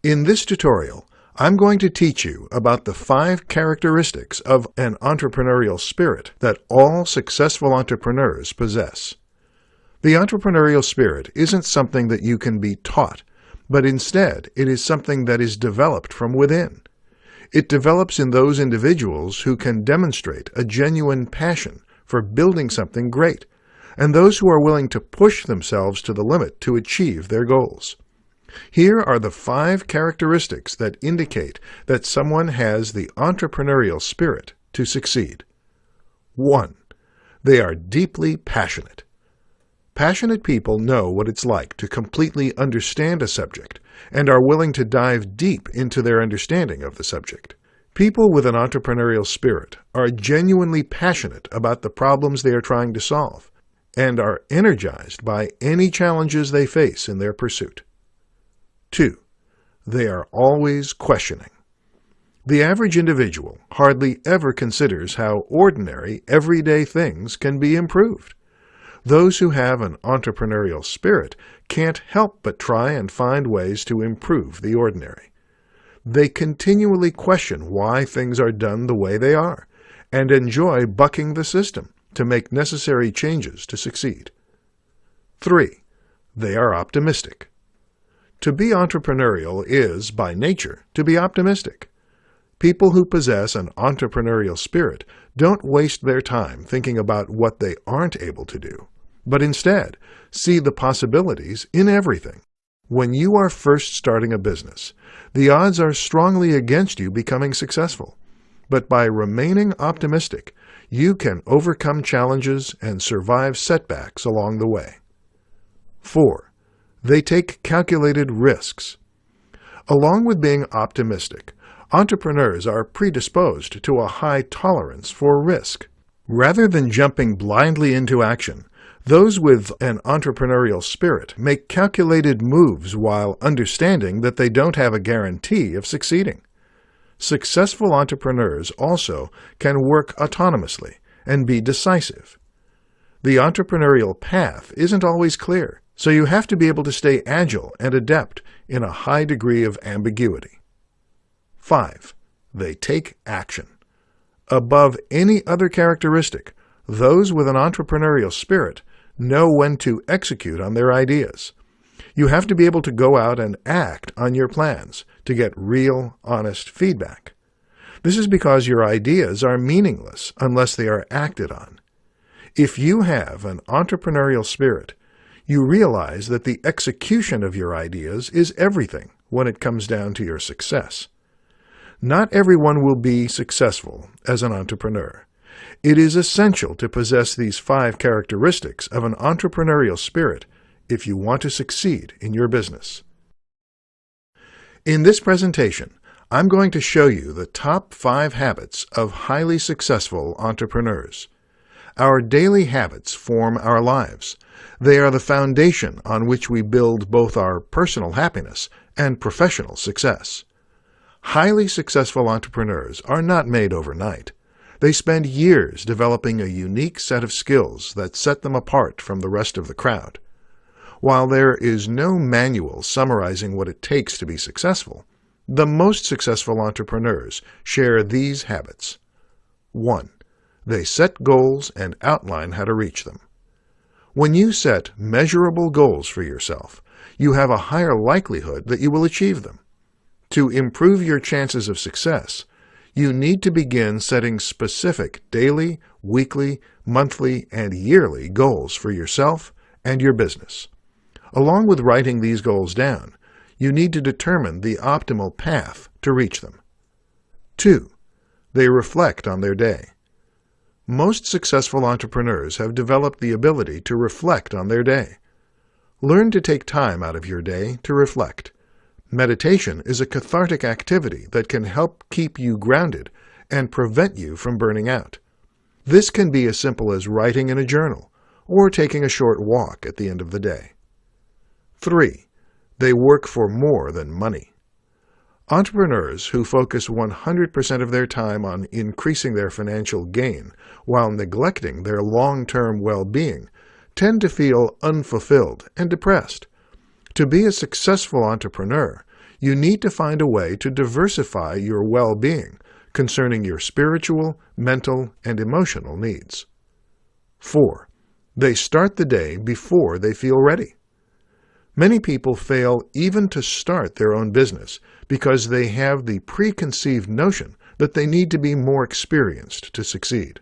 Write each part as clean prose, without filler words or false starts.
In this tutorial, I'm going to teach you about the 5 characteristics of an entrepreneurial spirit that all successful entrepreneurs possess. The entrepreneurial spirit isn't something that you can be taught, but instead it is something that is developed from within. It develops in those individuals who can demonstrate a genuine passion for building something great, and those who are willing to push themselves to the limit to achieve their goals. Here are the 5 characteristics that indicate that someone has the entrepreneurial spirit to succeed. 1. They are deeply passionate. Passionate people know what it's like to completely understand a subject and are willing to dive deep into their understanding of the subject. People with an entrepreneurial spirit are genuinely passionate about the problems they are trying to solve and are energized by any challenges they face in their pursuit. 2. They are always questioning. The average individual hardly ever considers how ordinary, everyday things can be improved. Those who have an entrepreneurial spirit can't help but try and find ways to improve the ordinary. They continually question why things are done the way they are, and enjoy bucking the system to make necessary changes to succeed. 3. They are optimistic. To be entrepreneurial is, by nature, to be optimistic. People who possess an entrepreneurial spirit don't waste their time thinking about what they aren't able to do, but instead see the possibilities in everything. When you are first starting a business, the odds are strongly against you becoming successful, but by remaining optimistic, you can overcome challenges and survive setbacks along the way. 4. They take calculated risks. Along with being optimistic, entrepreneurs are predisposed to a high tolerance for risk. Rather than jumping blindly into action, those with an entrepreneurial spirit make calculated moves while understanding that they don't have a guarantee of succeeding. Successful entrepreneurs also can work autonomously and be decisive. The entrepreneurial path isn't always clear, so you have to be able to stay agile and adept in a high degree of ambiguity. 5. They take action. Above any other characteristic, those with an entrepreneurial spirit know when to execute on their ideas. You have to be able to go out and act on your plans to get real, honest feedback. This is because your ideas are meaningless unless they are acted on. If you have an entrepreneurial spirit, you realize that the execution of your ideas is everything when it comes down to your success. Not everyone will be successful as an entrepreneur. It is essential to possess these 5 characteristics of an entrepreneurial spirit if you want to succeed in your business. In this presentation, I'm going to show you the top 5 habits of highly successful entrepreneurs. Our daily habits form our lives. They are the foundation on which we build both our personal happiness and professional success. Highly successful entrepreneurs are not made overnight. They spend years developing a unique set of skills that set them apart from the rest of the crowd. While there is no manual summarizing what it takes to be successful, the most successful entrepreneurs share these habits. 1. They set goals and outline how to reach them. When you set measurable goals for yourself, you have a higher likelihood that you will achieve them. To improve your chances of success, you need to begin setting specific daily, weekly, monthly, and yearly goals for yourself and your business. Along with writing these goals down, you need to determine the optimal path to reach them. 2. They reflect on their day. Most successful entrepreneurs have developed the ability to reflect on their day. Learn to take time out of your day to reflect. Meditation is a cathartic activity that can help keep you grounded and prevent you from burning out. This can be as simple as writing in a journal or taking a short walk at the end of the day. 3. They work for more than money. Entrepreneurs who focus 100% of their time on increasing their financial gain while neglecting their long-term well-being tend to feel unfulfilled and depressed. To be a successful entrepreneur, you need to find a way to diversify your well-being concerning your spiritual, mental, and emotional needs. 4. They start the day before they feel ready. Many people fail even to start their own business because they have the preconceived notion that they need to be more experienced to succeed.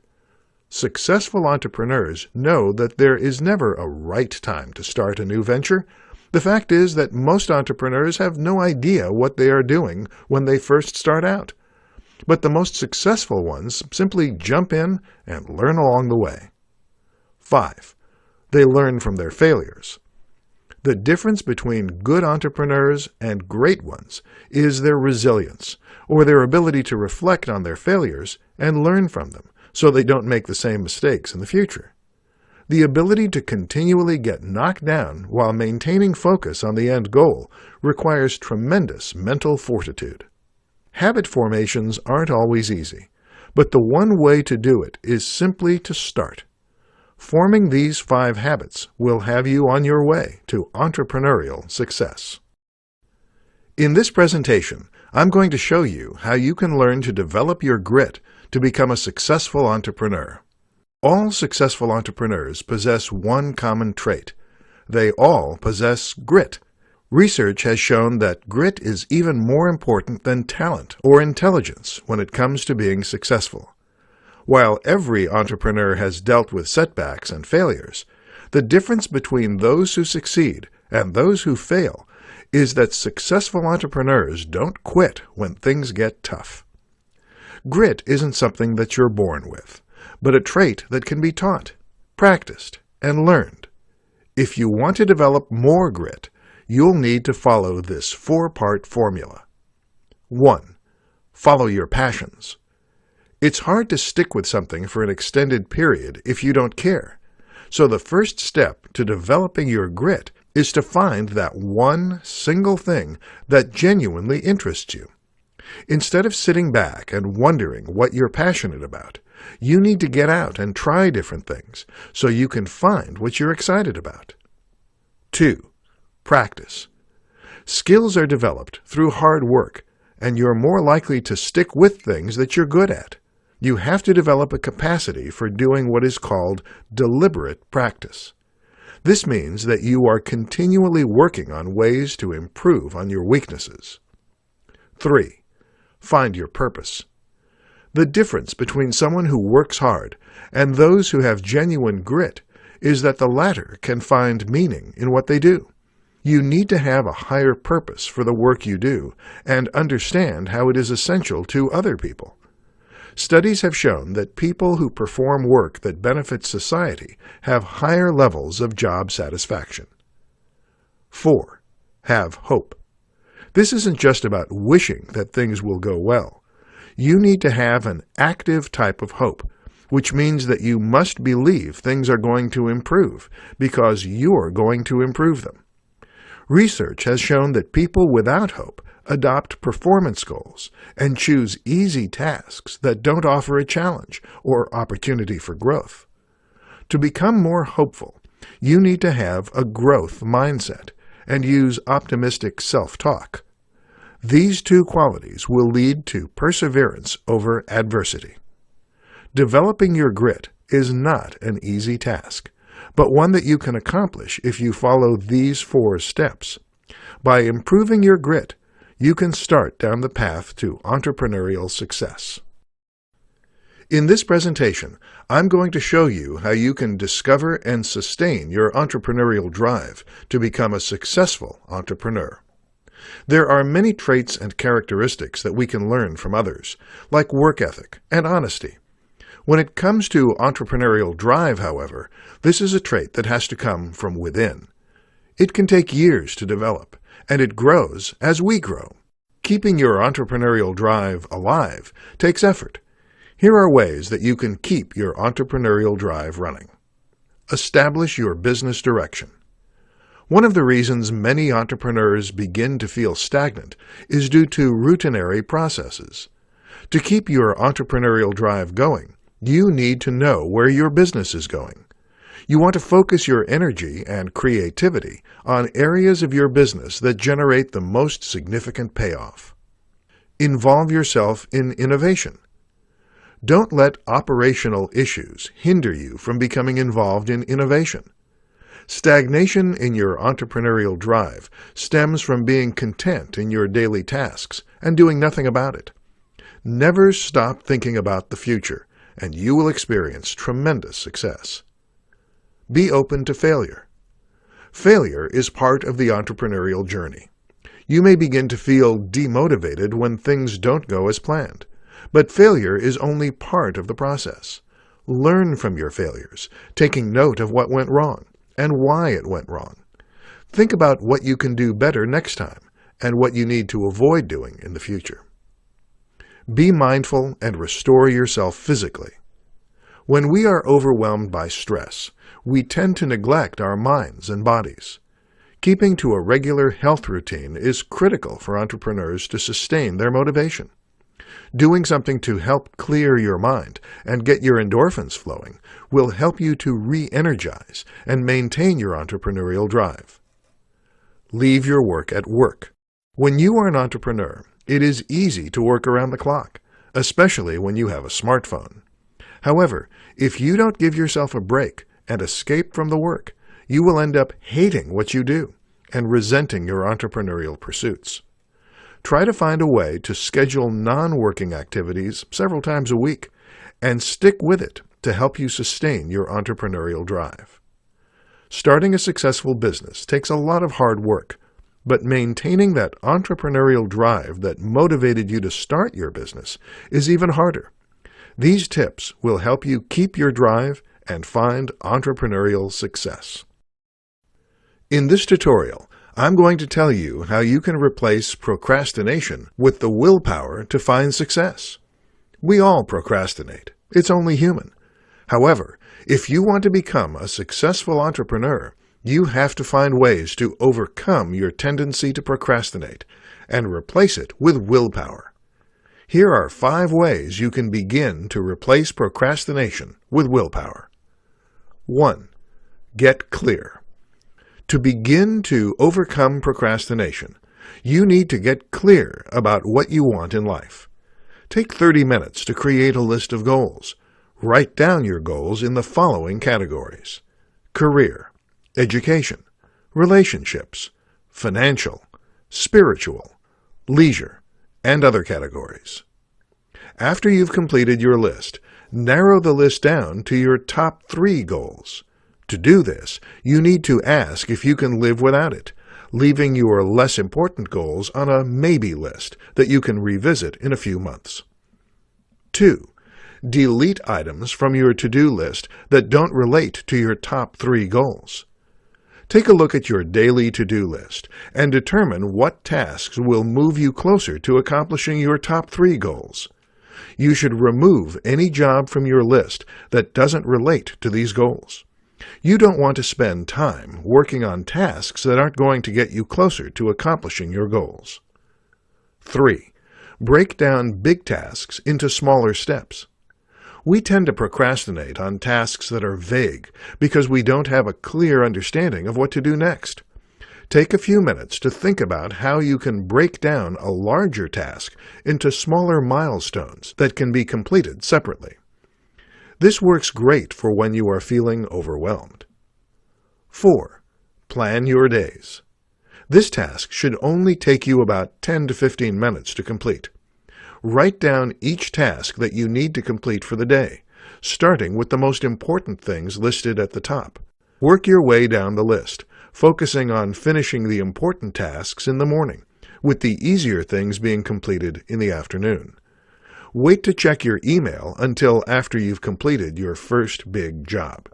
Successful entrepreneurs know that there is never a right time to start a new venture. The fact is that most entrepreneurs have no idea what they are doing when they first start out. But the most successful ones simply jump in and learn along the way. 5. They learn from their failures. The difference between good entrepreneurs and great ones is their resilience, or their ability to reflect on their failures and learn from them so they don't make the same mistakes in the future. The ability to continually get knocked down while maintaining focus on the end goal requires tremendous mental fortitude. Habit formations aren't always easy, but the one way to do it is simply to start. Forming these 5 habits will have you on your way to entrepreneurial success. In this presentation, I'm going to show you how you can learn to develop your grit to become a successful entrepreneur. All successful entrepreneurs possess one common trait. They all possess grit. Research has shown that grit is even more important than talent or intelligence when it comes to being successful. While every entrepreneur has dealt with setbacks and failures, the difference between those who succeed and those who fail is that successful entrepreneurs don't quit when things get tough. Grit isn't something that you're born with, but a trait that can be taught, practiced, and learned. If you want to develop more grit, you'll need to follow this 4-part formula. 1. Follow your passions. It's hard to stick with something for an extended period if you don't care. So the first step to developing your grit is to find that one single thing that genuinely interests you. Instead of sitting back and wondering what you're passionate about, you need to get out and try different things so you can find what you're excited about. 2. Practice. Skills are developed through hard work, and you're more likely to stick with things that you're good at. You have to develop a capacity for doing what is called deliberate practice. This means that you are continually working on ways to improve on your weaknesses. 3. Find your purpose. The difference between someone who works hard and those who have genuine grit is that the latter can find meaning in what they do. You need to have a higher purpose for the work you do and understand how it is essential to other people. Studies have shown that people who perform work that benefits society have higher levels of job satisfaction. 4. Have hope. This isn't just about wishing that things will go well. You need to have an active type of hope, which means that you must believe things are going to improve because you're going to improve them. Research has shown that people without hope adopt performance goals and choose easy tasks that don't offer a challenge or opportunity for growth. To become more hopeful, you need to have a growth mindset and use optimistic self-talk. These 2 qualities will lead to perseverance over adversity. Developing your grit is not an easy task, but one that you can accomplish if you follow these 4 steps. By improving your grit, you can start down the path to entrepreneurial success. In this presentation, I'm going to show you how you can discover and sustain your entrepreneurial drive to become a successful entrepreneur. There are many traits and characteristics that we can learn from others, like work ethic and honesty. When it comes to entrepreneurial drive, however, this is a trait that has to come from within. It can take years to develop, and it grows as we grow. Keeping your entrepreneurial drive alive takes effort. Here are ways that you can keep your entrepreneurial drive running. Establish your business direction. One of the reasons many entrepreneurs begin to feel stagnant is due to routinary processes. To keep your entrepreneurial drive going, you need to know where your business is going. You want to focus your energy and creativity on areas of your business that generate the most significant payoff. Involve yourself in innovation. Don't let operational issues hinder you from becoming involved in innovation. Stagnation in your entrepreneurial drive stems from being content in your daily tasks and doing nothing about it. Never stop thinking about the future, and you will experience tremendous success. Be open to failure. Failure is part of the entrepreneurial journey. You may begin to feel demotivated when things don't go as planned, but failure is only part of the process. Learn from your failures, taking note of what went wrong and why it went wrong. Think about what you can do better next time and what you need to avoid doing in the future. Be mindful and restore yourself physically. When we are overwhelmed by stress, we tend to neglect our minds and bodies. Keeping to a regular health routine is critical for entrepreneurs to sustain their motivation. Doing something to help clear your mind and get your endorphins flowing will help you to re-energize and maintain your entrepreneurial drive. Leave your work at work. When you are an entrepreneur, it is easy to work around the clock, especially when you have a smartphone. However, if you don't give yourself a break and escape from the work, you will end up hating what you do and resenting your entrepreneurial pursuits. Try to find a way to schedule non-working activities several times a week and stick with it to help you sustain your entrepreneurial drive. Starting a successful business takes a lot of hard work, but maintaining that entrepreneurial drive that motivated you to start your business is even harder. These tips will help you keep your drive and find entrepreneurial success. In this tutorial, I'm going to tell you how you can replace procrastination with the willpower to find success. We all procrastinate. It's only human. However, if you want to become a successful entrepreneur, you have to find ways to overcome your tendency to procrastinate and replace it with willpower. Here are 5 ways you can begin to replace procrastination with willpower. 1. Get clear. To begin to overcome procrastination, you need to get clear about what you want in life. Take 30 minutes to create a list of goals. Write down your goals in the following categories: career, education, relationships, financial, spiritual, leisure, and other categories. After you've completed your list, narrow the list down to your top 3 goals. To do this, you need to ask if you can live without it, leaving your less important goals on a maybe list that you can revisit in a few months. 2. Delete items from your to-do list that don't relate to your top 3 goals. Take a look at your daily to-do list and determine what tasks will move you closer to accomplishing your top 3 goals. You should remove any job from your list that doesn't relate to these goals. You don't want to spend time working on tasks that aren't going to get you closer to accomplishing your goals. 3. Break down big tasks into smaller steps. We tend to procrastinate on tasks that are vague because we don't have a clear understanding of what to do next. Take a few minutes to think about how you can break down a larger task into smaller milestones that can be completed separately. This works great for when you are feeling overwhelmed. 4. Plan your days. This task should only take you about 10 to 15 minutes to complete. Write down each task that you need to complete for the day, starting with the most important things listed at the top. Work your way down the list, focusing on finishing the important tasks in the morning, with the easier things being completed in the afternoon. Wait to check your email until after you've completed your first big job.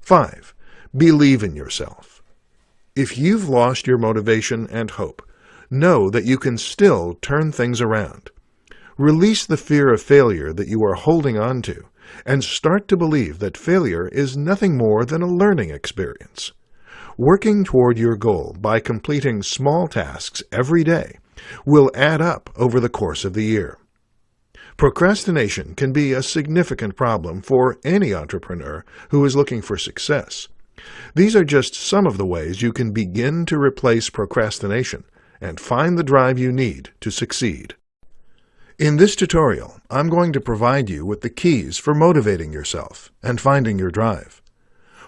5. Believe in yourself. If you've lost your motivation and hope, know that you can still turn things around. Release the fear of failure that you are holding on to, and start to believe that failure is nothing more than a learning experience. Working toward your goal by completing small tasks every day will add up over the course of the year. Procrastination can be a significant problem for any entrepreneur who is looking for success. These are just some of the ways you can begin to replace procrastination and find the drive you need to succeed. In this tutorial, I'm going to provide you with the keys for motivating yourself and finding your drive.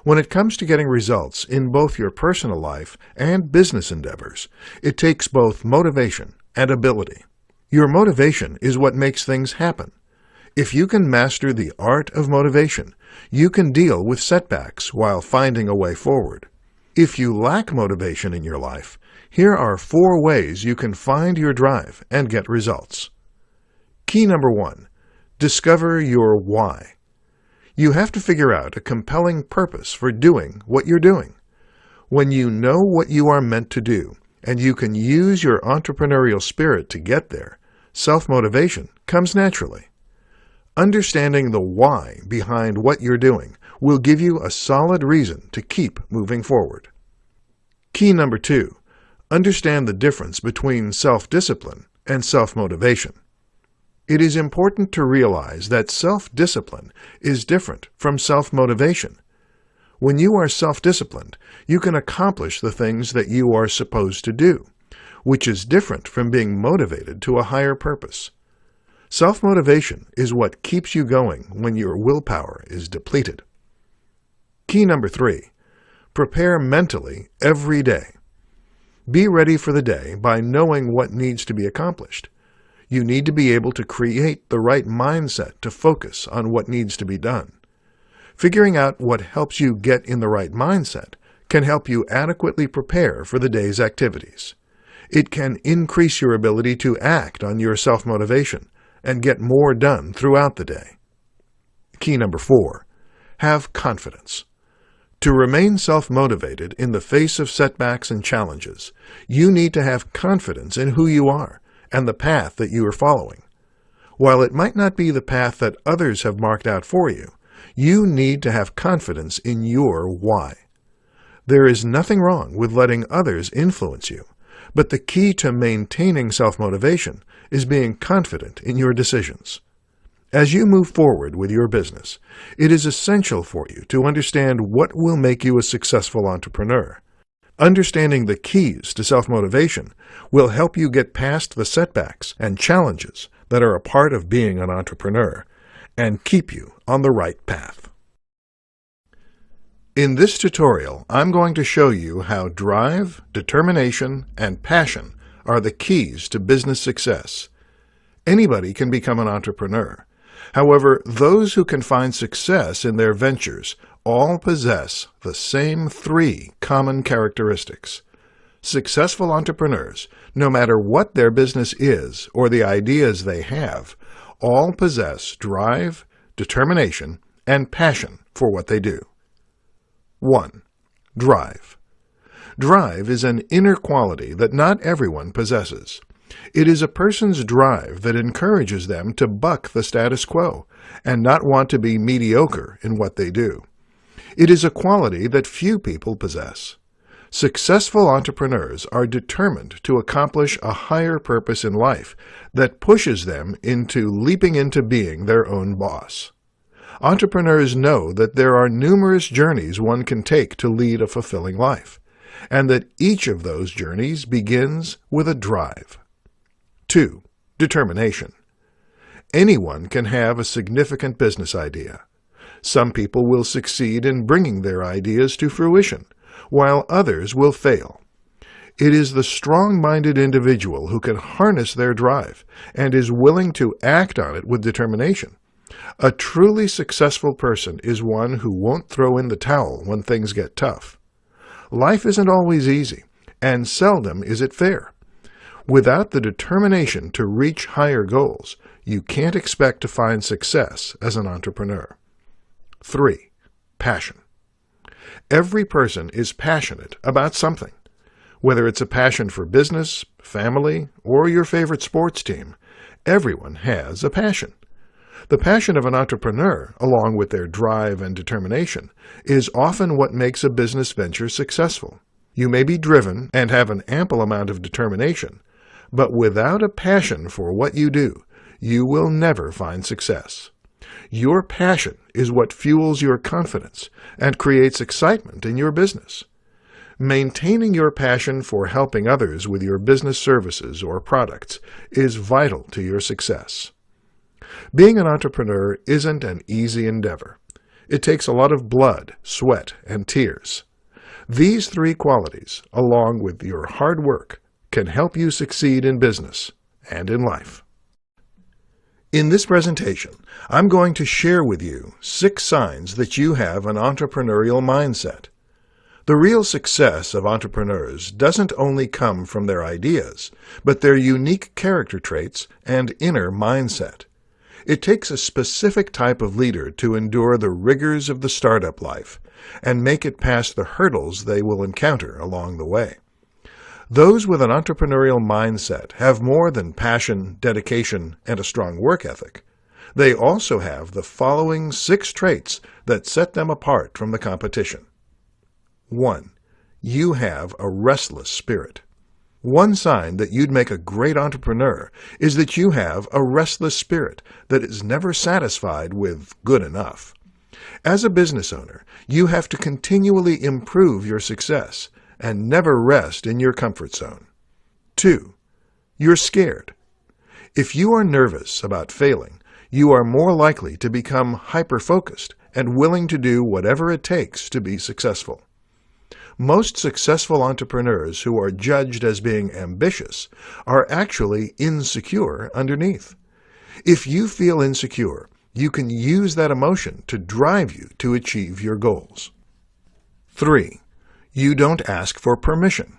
When it comes to getting results in both your personal life and business endeavors, it takes both motivation and ability. Your motivation is what makes things happen. If you can master the art of motivation, you can deal with setbacks while finding a way forward. If you lack motivation in your life, here are 4 ways you can find your drive and get results. Key number 1, discover your why. You have to figure out a compelling purpose for doing what you're doing. When you know what you are meant to do, and you can use your entrepreneurial spirit to get there, self-motivation comes naturally. Understanding the why behind what you're doing will give you a solid reason to keep moving forward. Key number 2, understand the difference between self-discipline and self-motivation. It is important to realize that self-discipline is different from self-motivation. When you are self-disciplined, you can accomplish the things that you are supposed to do, which is different from being motivated to a higher purpose. Self-motivation is what keeps you going when your willpower is depleted. Key number 3, prepare mentally every day. Be ready for the day by knowing what needs to be accomplished. You need to be able to create the right mindset to focus on what needs to be done. Figuring out what helps you get in the right mindset can help you adequately prepare for the day's activities. It can increase your ability to act on your self-motivation and get more done throughout the day. Key number 4, have confidence. To remain self-motivated in the face of setbacks and challenges, you need to have confidence in who you are and the path that you are following. While it might not be the path that others have marked out for you, you need to have confidence in your why. There is nothing wrong with letting others influence you, but the key to maintaining self-motivation is being confident in your decisions. As you move forward with your business, it is essential for you to understand what will make you a successful entrepreneur. Understanding the keys to self-motivation will help you get past the setbacks and challenges that are a part of being an entrepreneur and keep you on the right path. In this tutorial, I'm going to show you how drive, determination, and passion are the keys to business success. Anybody can become an entrepreneur. However, those who can find success in their ventures all possess the same 3 common characteristics. Successful entrepreneurs, no matter what their business is or the ideas they have, all possess drive, determination, and passion for what they do. 1. Drive. Drive is an inner quality that not everyone possesses. It is a person's drive that encourages them to buck the status quo and not want to be mediocre in what they do. It is a quality that few people possess. Successful entrepreneurs are determined to accomplish a higher purpose in life that pushes them into leaping into being their own boss. Entrepreneurs know that there are numerous journeys one can take to lead a fulfilling life, and that each of those journeys begins with a drive. 2. Determination. Anyone can have a significant business idea. Some people will succeed in bringing their ideas to fruition, while others will fail. It is the strong-minded individual who can harness their drive and is willing to act on it with determination. A truly successful person is one who won't throw in the towel when things get tough. Life isn't always easy, and seldom is it fair. Without the determination to reach higher goals, you can't expect to find success as an entrepreneur. 3. Passion. Every person is passionate about something. Whether it's a passion for business, family, or your favorite sports team, everyone has a passion. The passion of an entrepreneur, along with their drive and determination, is often what makes a business venture successful. You may be driven and have an ample amount of determination, but without a passion for what you do, you will never find success. Your passion is what fuels your confidence and creates excitement in your business. Maintaining your passion for helping others with your business services or products is vital to your success. Being an entrepreneur isn't an easy endeavor. It takes a lot of blood, sweat, and tears. These three qualities, along with your hard work, can help you succeed in business and in life. In this presentation, I'm going to share with you 6 signs that you have an entrepreneurial mindset. The real success of entrepreneurs doesn't only come from their ideas, but their unique character traits and inner mindset. It takes a specific type of leader to endure the rigors of the startup life and make it past the hurdles they will encounter along the way. Those with an entrepreneurial mindset have more than passion, dedication, and a strong work ethic. They also have the following 6 traits that set them apart from the competition. 1. You have a restless spirit. One sign that you'd make a great entrepreneur is that you have a restless spirit that is never satisfied with good enough. As a business owner, you have to continually improve your success and never rest in your comfort zone. 2. You're scared. If you are nervous about failing, you are more likely to become hyper-focused and willing to do whatever it takes to be successful. Most successful entrepreneurs who are judged as being ambitious are actually insecure underneath. If you feel insecure, you can use that emotion to drive you to achieve your goals. 3. You don't ask for permission.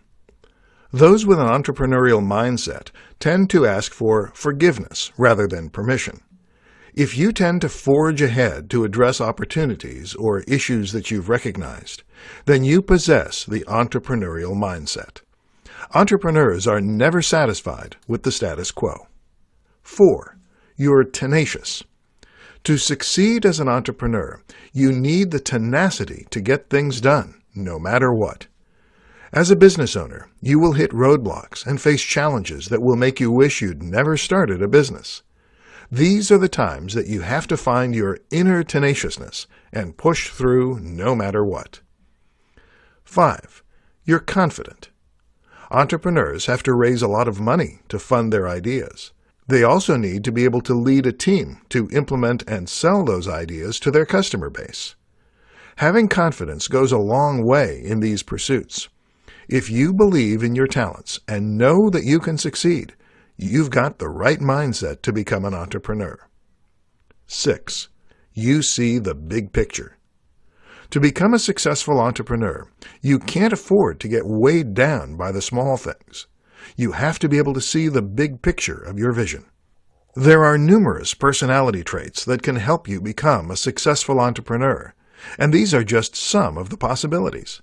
Those with an entrepreneurial mindset tend to ask for forgiveness rather than permission. If you tend to forge ahead to address opportunities or issues that you've recognized, then you possess the entrepreneurial mindset. Entrepreneurs are never satisfied with the status quo. 4. You're tenacious. To succeed as an entrepreneur, you need the tenacity to get things done, no matter what. As a business owner, you will hit roadblocks and face challenges that will make you wish you'd never started a business. These are the times that you have to find your inner tenaciousness and push through no matter what. 5. You're confident. Entrepreneurs have to raise a lot of money to fund their ideas. They also need to be able to lead a team to implement and sell those ideas to their customer base. Having confidence goes a long way in these pursuits. If you believe in your talents and know that you can succeed, you've got the right mindset to become an entrepreneur. 6. You see the big picture. To become a successful entrepreneur, you can't afford to get weighed down by the small things. You have to be able to see the big picture of your vision. There are numerous personality traits that can help you become a successful entrepreneur, and these are just some of the possibilities.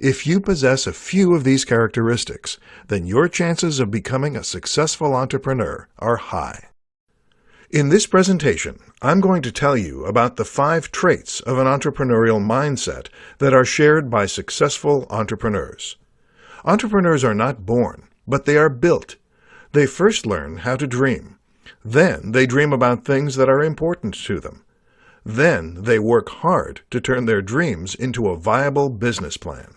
If you possess a few of these characteristics, then your chances of becoming a successful entrepreneur are high. In this presentation, I'm going to tell you about the 5 traits of an entrepreneurial mindset that are shared by successful entrepreneurs. Entrepreneurs are not born, but they are built. They first learn how to dream. Then they dream about things that are important to them. Then they work hard to turn their dreams into a viable business plan.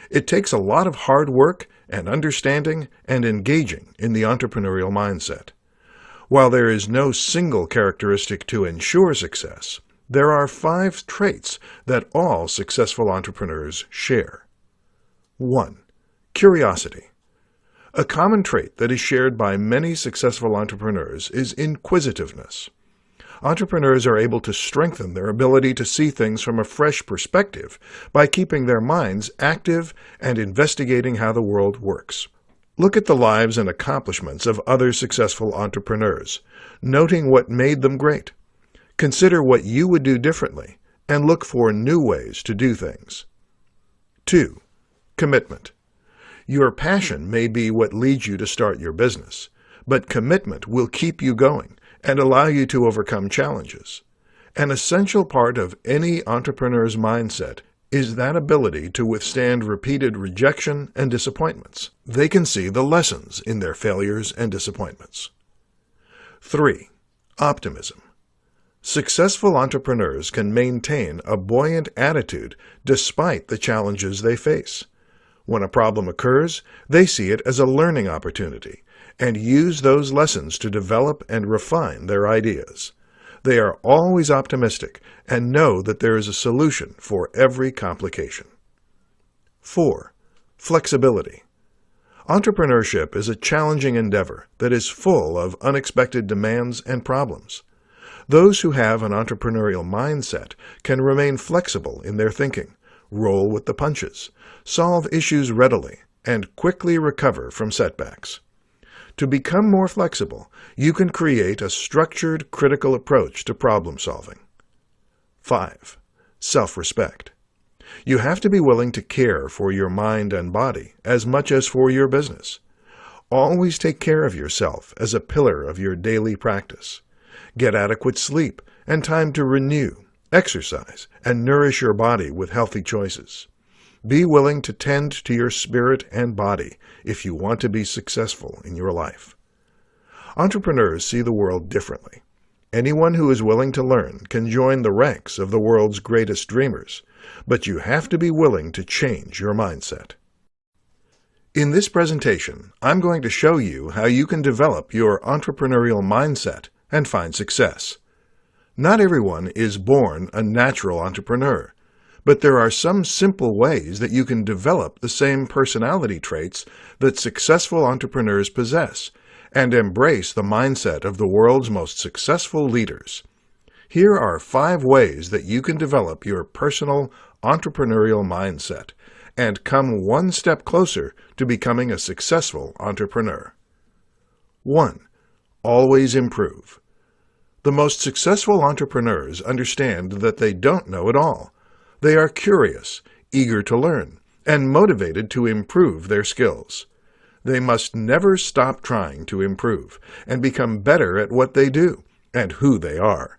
It takes a lot of hard work and understanding and engaging in the entrepreneurial mindset. While there is no single characteristic to ensure success, there are 5 traits that all successful entrepreneurs share. 1. Curiosity. A common trait that is shared by many successful entrepreneurs is inquisitiveness. Entrepreneurs are able to strengthen their ability to see things from a fresh perspective by keeping their minds active and investigating how the world works. Look at the lives and accomplishments of other successful entrepreneurs, noting what made them great. Consider what you would do differently, and look for new ways to do things. 2. Commitment. Your passion may be what leads you to start your business, but commitment will keep you going and allow you to overcome challenges. An essential part of any entrepreneur's mindset is that ability to withstand repeated rejection and disappointments. They can see the lessons in their failures and disappointments. 3. Optimism. Successful entrepreneurs can maintain a buoyant attitude despite the challenges they face. When a problem occurs, they see it as a learning opportunity and use those lessons to develop and refine their ideas. They are always optimistic and know that there is a solution for every complication. 4. Flexibility. Entrepreneurship is a challenging endeavor that is full of unexpected demands and problems. Those who have an entrepreneurial mindset can remain flexible in their thinking, roll with the punches, solve issues readily, and quickly recover from setbacks. To become more flexible, you can create a structured, critical approach to problem solving. 5. Self-respect. You have to be willing to care for your mind and body as much as for your business. Always take care of yourself as a pillar of your daily practice. Get adequate sleep and time to renew, exercise, and nourish your body with healthy choices. Be willing to tend to your spirit and body if you want to be successful in your life. Entrepreneurs see the world differently. Anyone who is willing to learn can join the ranks of the world's greatest dreamers, but you have to be willing to change your mindset. In this presentation, I'm going to show you how you can develop your entrepreneurial mindset and find success. Not everyone is born a natural entrepreneur, but there are some simple ways that you can develop the same personality traits that successful entrepreneurs possess and embrace the mindset of the world's most successful leaders. Here are 5 ways that you can develop your personal entrepreneurial mindset and come one step closer to becoming a successful entrepreneur. 1. Always improve. The most successful entrepreneurs understand that they don't know it all. They are curious, eager to learn, and motivated to improve their skills. They must never stop trying to improve and become better at what they do and who they are.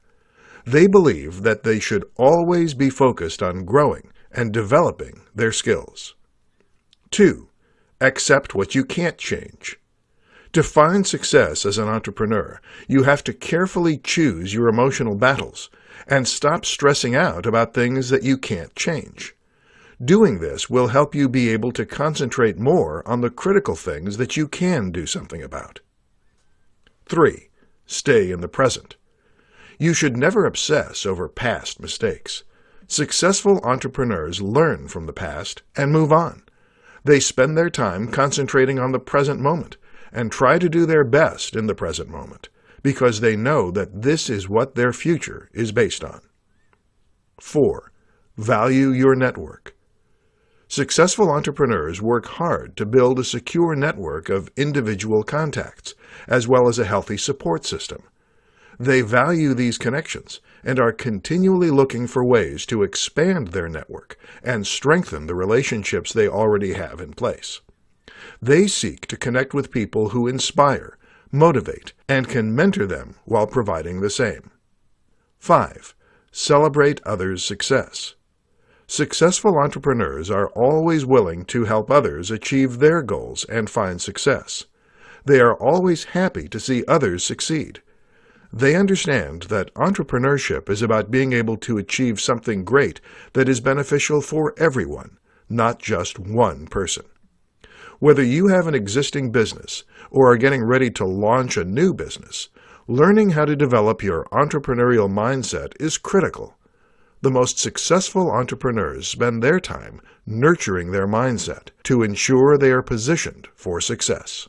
They believe that they should always be focused on growing and developing their skills. 2. Accept what you can't change. To find success as an entrepreneur, you have to carefully choose your emotional battles and stop stressing out about things that you can't change. Doing this will help you be able to concentrate more on the critical things that you can do something about. 3. Stay in the present. You should never obsess over past mistakes. Successful entrepreneurs learn from the past and move on. They spend their time concentrating on the present moment and try to do their best in the present moment because they know that this is what their future is based on. 4. Value your network. Successful entrepreneurs work hard to build a secure network of individual contacts, as well as a healthy support system. They value these connections and are continually looking for ways to expand their network and strengthen the relationships they already have in place. They seek to connect with people who inspire, motivate, and can mentor them while providing the same. 5. Celebrate others' success. Successful entrepreneurs are always willing to help others achieve their goals and find success. They are always happy to see others succeed. They understand that entrepreneurship is about being able to achieve something great that is beneficial for everyone, not just one person. Whether you have an existing business or are getting ready to launch a new business, learning how to develop your entrepreneurial mindset is critical. The most successful entrepreneurs spend their time nurturing their mindset to ensure they are positioned for success.